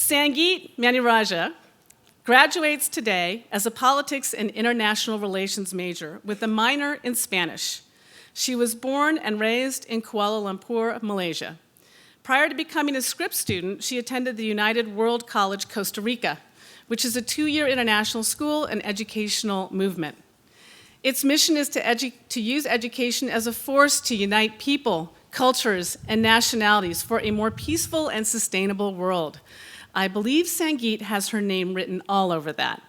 Sanggeet Manirajah graduates today as a politics and international relations major with a minor in Spanish. She was born and raised in Kuala Lumpur, Malaysia. Prior to becoming a Scripps student, she attended the United World College Costa Rica, which is a 2-year international school and educational movement. Its mission is to use education as a force to unite people, cultures, and nationalities for a more peaceful and sustainable world. I believe Sanggeet has her name written all over that.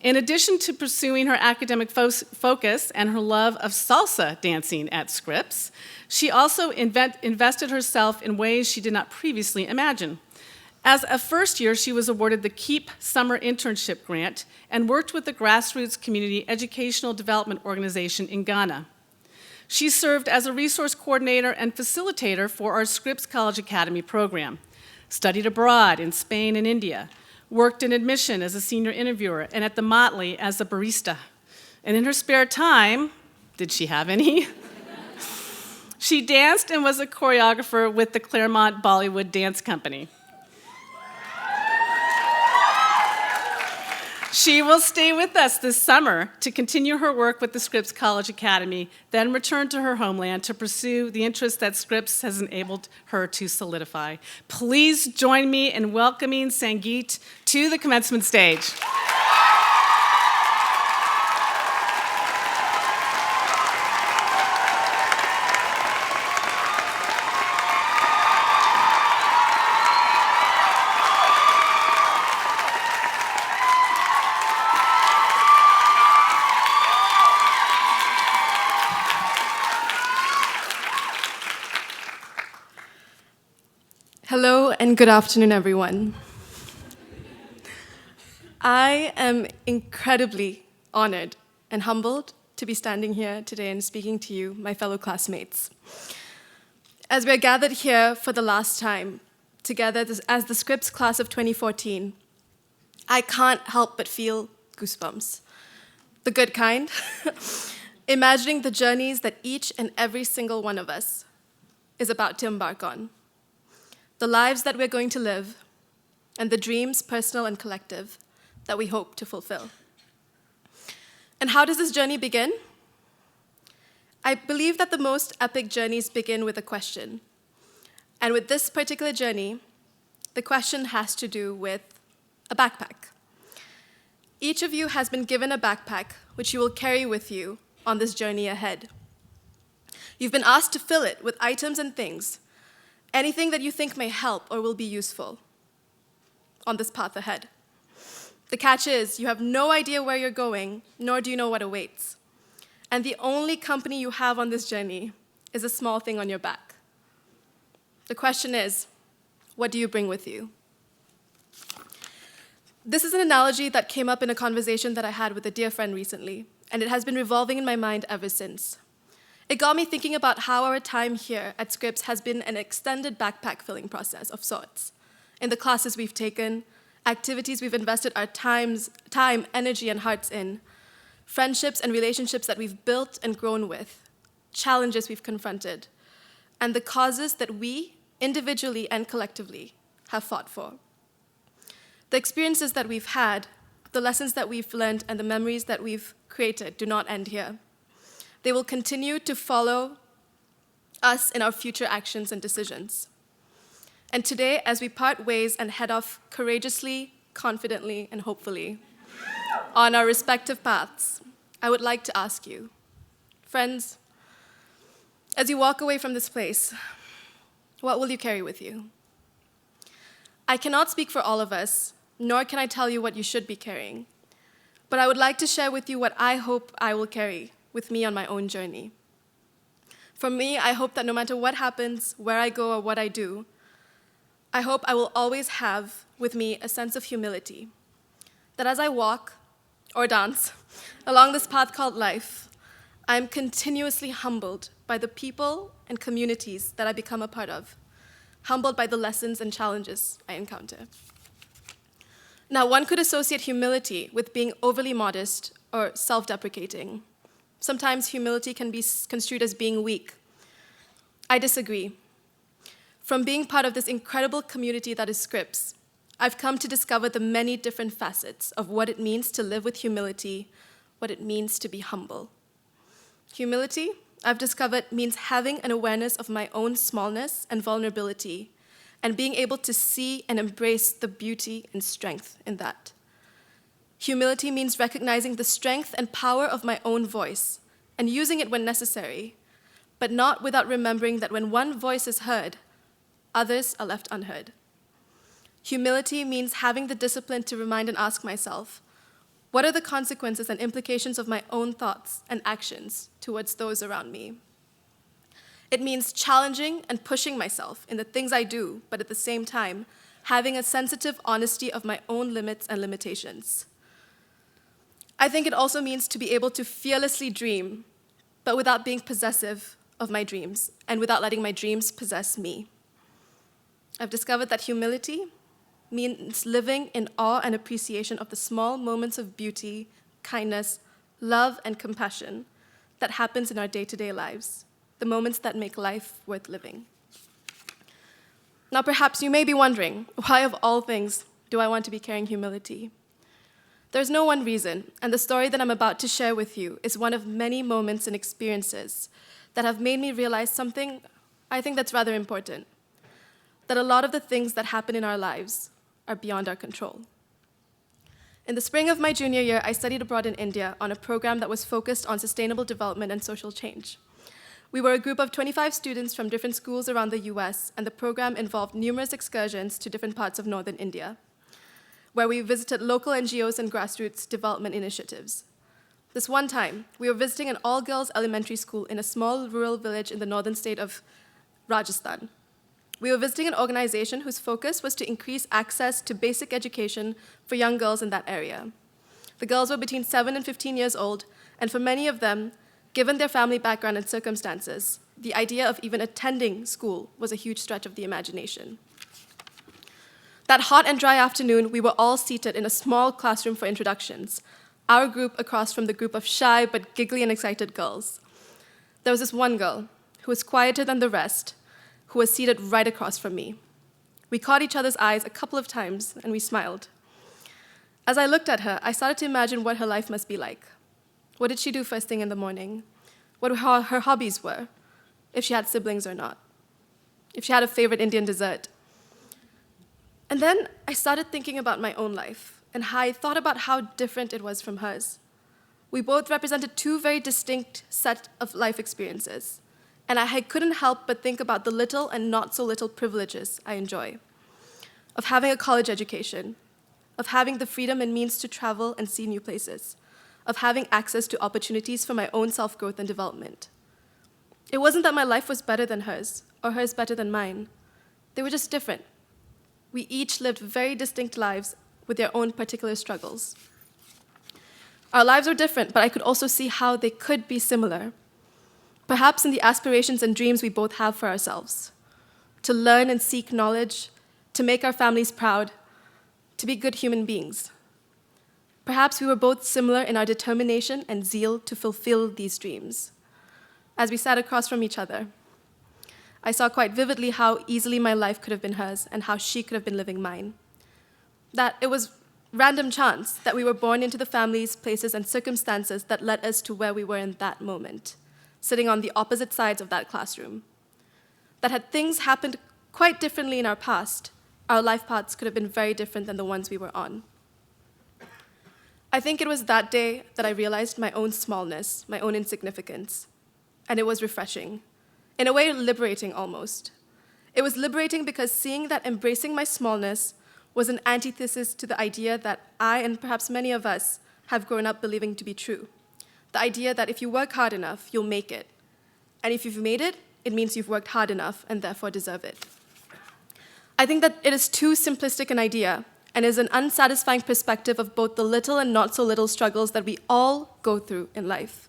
In addition to pursuing her academic focus and her love of salsa dancing at Scripps, she also invested herself in ways she did not previously imagine. As a first year, she was awarded the KEEP Summer Internship Grant and worked with the Grassroots Community Educational Development Organization in Ghana. She served as a resource coordinator and facilitator for our Scripps College Academy program, studied abroad in Spain and India, worked in admission as a senior interviewer, and at the Motley as a barista. And in her spare time, did she have any? She danced and was a choreographer with the Claremont Bollywood Dance Company. She will stay with us this summer to continue her work with the Scripps College Academy, then return to her homeland to pursue the interests that Scripps has enabled her to solidify. Please join me in welcoming Sanggeet to the commencement stage. Hello and good afternoon, everyone. I am incredibly honored and humbled to be standing here today and speaking to you, my fellow classmates. As we're gathered here for the last time, together as the Scripps class of 2014, I can't help but feel goosebumps. The good kind, imagining the journeys that each and every single one of us is about to embark on. The lives that we're going to live, and the dreams, personal and collective, that we hope to fulfill. And how does this journey begin? I believe that the most epic journeys begin with a question. And with this particular journey, the question has to do with a backpack. Each of you has been given a backpack which you will carry with you on this journey ahead. You've been asked to fill it with items and things, anything that you think may help or will be useful on this path ahead. The catch is, you have no idea where you're going, nor do you know what awaits. And the only company you have on this journey is a small thing on your back. The question is, what do you bring with you? This is an analogy that came up in a conversation that I had with a dear friend recently, and it has been revolving in my mind ever since. It got me thinking about how our time here at Scripps has been an extended backpack filling process of sorts. In the classes we've taken, activities we've invested our time, energy, and hearts in, friendships and relationships that we've built and grown with, challenges we've confronted, and the causes that we, individually and collectively, have fought for. The experiences that we've had, the lessons that we've learned, and the memories that we've created do not end here. They will continue to follow us in our future actions and decisions. And today, as we part ways and head off courageously, confidently, and hopefully on our respective paths, I would like to ask you, friends, as you walk away from this place, what will you carry with you? I cannot speak for all of us, nor can I tell you what you should be carrying, but I would like to share with you what I hope I will carry with me on my own journey. For me, I hope that no matter what happens, where I go or what I do, I hope I will always have with me a sense of humility, that as I walk or dance along this path called life, I am continuously humbled by the people and communities that I become a part of, humbled by the lessons and challenges I encounter. Now, one could associate humility with being overly modest or self-deprecating. Sometimes humility can be construed as being weak. I disagree. From being part of this incredible community that is Scripps, I've come to discover the many different facets of what it means to live with humility, what it means to be humble. Humility, I've discovered, means having an awareness of my own smallness and vulnerability, and being able to see and embrace the beauty and strength in that. Humility means recognizing the strength and power of my own voice and using it when necessary, but not without remembering that when one voice is heard, others are left unheard. Humility means having the discipline to remind and ask myself, what are the consequences and implications of my own thoughts and actions towards those around me? It means challenging and pushing myself in the things I do, but at the same time, having a sensitive honesty of my own limits and limitations. I think it also means to be able to fearlessly dream, but without being possessive of my dreams and without letting my dreams possess me. I've discovered that humility means living in awe and appreciation of the small moments of beauty, kindness, love, and compassion that happens in our day-to-day lives, the moments that make life worth living. Now, perhaps you may be wondering, why of all things do I want to be carrying humility? There's no one reason, and the story that I'm about to share with you is one of many moments and experiences that have made me realize something I think that's rather important, that a lot of the things that happen in our lives are beyond our control. In the spring of my junior year, I studied abroad in India on a program that was focused on sustainable development and social change. We were a group of 25 students from different schools around the US, and the program involved numerous excursions to different parts of northern India, where we visited local NGOs and grassroots development initiatives. This one time, we were visiting an all-girls elementary school in a small rural village in the northern state of Rajasthan. We were visiting an organization whose focus was to increase access to basic education for young girls in that area. The girls were between 7 and 15 years old, and for many of them, given their family background and circumstances, the idea of even attending school was a huge stretch of the imagination. That hot and dry afternoon, we were all seated in a small classroom for introductions, our group across from the group of shy but giggly and excited girls. There was this one girl who was quieter than the rest, who was seated right across from me. We caught each other's eyes a couple of times, and we smiled. As I looked at her, I started to imagine what her life must be like. What did she do first thing in the morning? What her hobbies were, if she had siblings or not, if she had a favorite Indian dessert. And then I started thinking about my own life and how I thought about how different it was from hers. We both represented two very distinct sets of life experiences, and I couldn't help but think about the little and not so little privileges I enjoy, of having a college education, of having the freedom and means to travel and see new places, of having access to opportunities for my own self-growth and development. It wasn't that my life was better than hers, or hers better than mine. They were just different. We each lived very distinct lives with their own particular struggles. Our lives were different, but I could also see how they could be similar. Perhaps in the aspirations and dreams we both have for ourselves, to learn and seek knowledge, to make our families proud, to be good human beings. Perhaps we were both similar in our determination and zeal to fulfill these dreams. As we sat across from each other, I saw quite vividly how easily my life could have been hers and how she could have been living mine. That it was random chance that we were born into the families, places, and circumstances that led us to where we were in that moment, sitting on the opposite sides of that classroom. That had things happened quite differently in our past, our life paths could have been very different than the ones we were on. I think it was that day that I realized my own smallness, my own insignificance, and it was refreshing, in a way liberating almost. It was liberating because seeing that embracing my smallness was an antithesis to the idea that I, and perhaps many of us, have grown up believing to be true. The idea that if you work hard enough, you'll make it. And if you've made it, it means you've worked hard enough and therefore deserve it. I think that it is too simplistic an idea and is an unsatisfying perspective of both the little and not so little struggles that we all go through in life.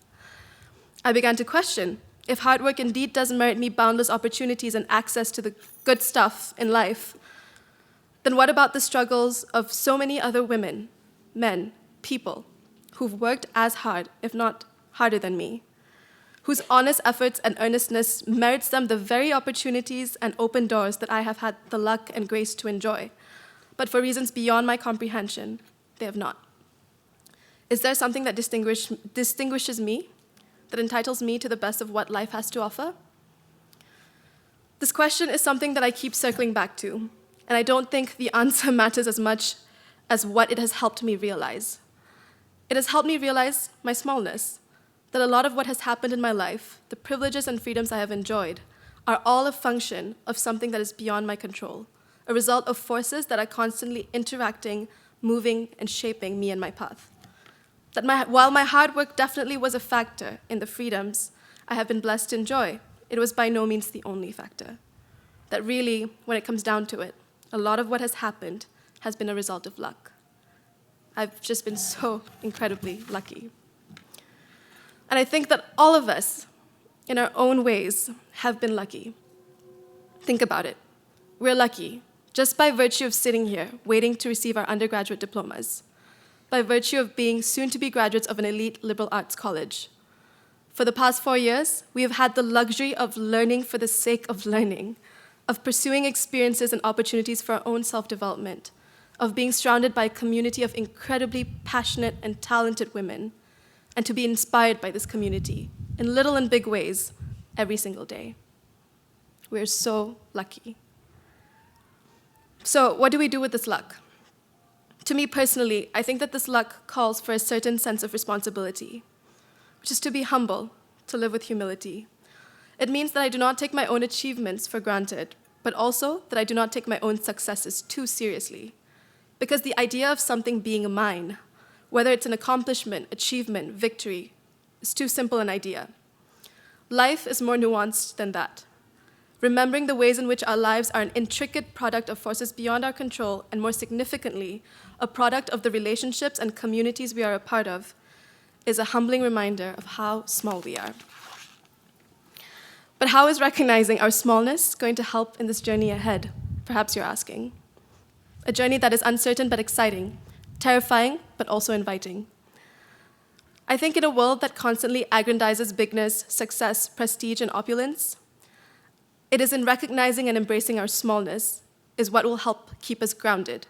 I began to question if hard work indeed does merit me boundless opportunities and access to the good stuff in life, then what about the struggles of so many other women, men, people who've worked as hard, if not harder than me, whose honest efforts and earnestness merits them the very opportunities and open doors that I have had the luck and grace to enjoy, but for reasons beyond my comprehension, they have not. Is there something that distinguishes me, that entitles me to the best of what life has to offer? This question is something that I keep circling back to, and I don't think the answer matters as much as what it has helped me realize. It has helped me realize my smallness, that a lot of what has happened in my life, the privileges and freedoms I have enjoyed, are all a function of something that is beyond my control, a result of forces that are constantly interacting, moving, and shaping me and my path. That while my hard work definitely was a factor in the freedoms I have been blessed to enjoy, it was by no means the only factor. That really, when it comes down to it, a lot of what has happened has been a result of luck. I've just been so incredibly lucky. And I think that all of us, in our own ways, have been lucky. Think about it. We're lucky just by virtue of sitting here, waiting to receive our undergraduate diplomas, by virtue of being soon-to-be graduates of an elite liberal arts college. For the past 4 years, we have had the luxury of learning for the sake of learning, of pursuing experiences and opportunities for our own self-development, of being surrounded by a community of incredibly passionate and talented women, and to be inspired by this community in little and big ways every single day. We're so lucky. So what do we do with this luck? To me personally, I think that this luck calls for a certain sense of responsibility, which is to be humble, to live with humility. It means that I do not take my own achievements for granted, but also that I do not take my own successes too seriously. Because the idea of something being mine, whether it's an accomplishment, achievement, victory, is too simple an idea. Life is more nuanced than that. Remembering the ways in which our lives are an intricate product of forces beyond our control, and more significantly, a product of the relationships and communities we are a part of, is a humbling reminder of how small we are. But how is recognizing our smallness going to help in this journey ahead? Perhaps you're asking. A journey that is uncertain but exciting, terrifying but also inviting. I think in a world that constantly aggrandizes bigness, success, prestige, and opulence, it is in recognizing and embracing our smallness is what will help keep us grounded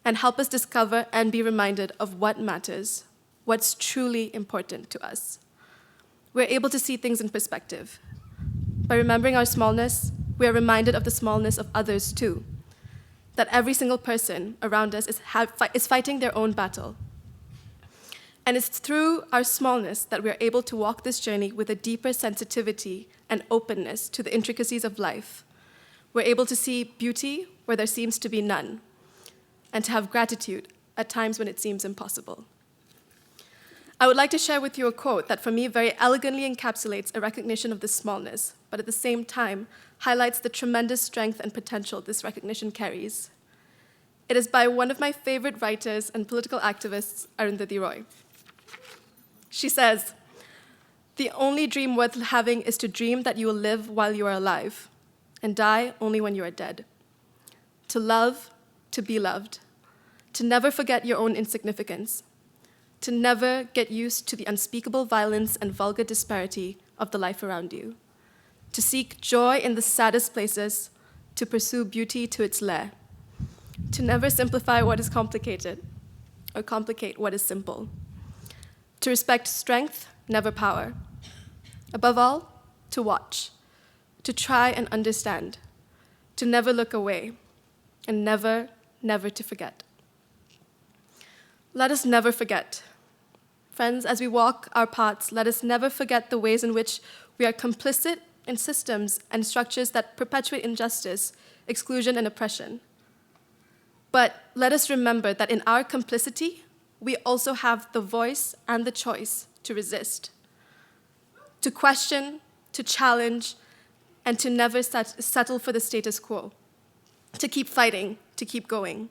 and help us discover and be reminded of what matters, what's truly important to us. We're able to see things in perspective. By remembering our smallness, we are reminded of the smallness of others too, that every single person around us is fighting their own battle. And it's through our smallness that we are able to walk this journey with a deeper sensitivity and openness to the intricacies of life. We're able to see beauty where there seems to be none, and to have gratitude at times when it seems impossible. I would like to share with you a quote that for me very elegantly encapsulates a recognition of this smallness, but at the same time highlights the tremendous strength and potential this recognition carries. It is by one of my favorite writers and political activists, Arundhati Roy. She says, "The only dream worth having is to dream that you will live while you are alive and die only when you are dead. To love, to be loved, to never forget your own insignificance, to never get used to the unspeakable violence and vulgar disparity of the life around you, to seek joy in the saddest places, to pursue beauty to its lair, to never simplify what is complicated or complicate what is simple, to respect strength, never power. Above all, to watch, to try and understand, to never look away, and never, never to forget." Let us never forget. Friends, as we walk our paths, let us never forget the ways in which we are complicit in systems and structures that perpetuate injustice, exclusion, and oppression. But let us remember that in our complicity, we also have the voice and the choice to resist, to question, to challenge, and to never settle for the status quo, to keep fighting, to keep going.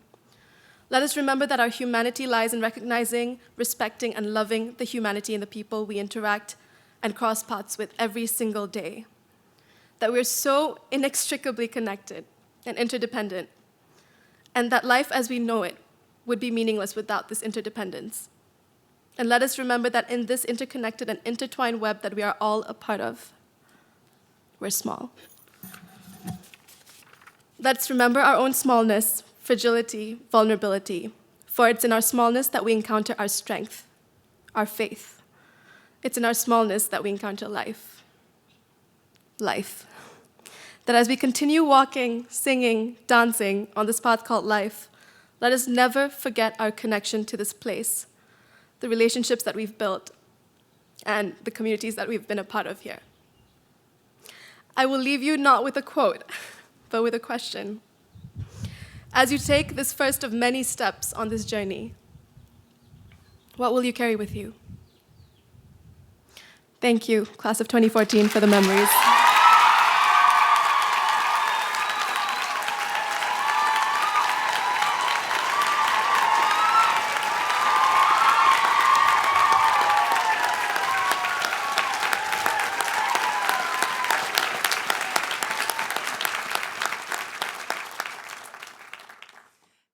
Let us remember that our humanity lies in recognizing, respecting, and loving the humanity in the people we interact and cross paths with every single day. That we're so inextricably connected and interdependent, and that life as we know it would be meaningless without this interdependence. And let us remember that in this interconnected and intertwined web that we are all a part of, we're small. Let's remember our own smallness fragility, vulnerability, for it's in our smallness that we encounter our strength, our faith. It's in our smallness that we encounter life. Life. That as we continue walking, singing, dancing on this path called life, let us never forget our connection to this place, the relationships that we've built, and the communities that we've been a part of here. I will leave you not with a quote, but with a question. As you take this first of many steps on this journey, what will you carry with you? Thank you, class of 2014, for the memories.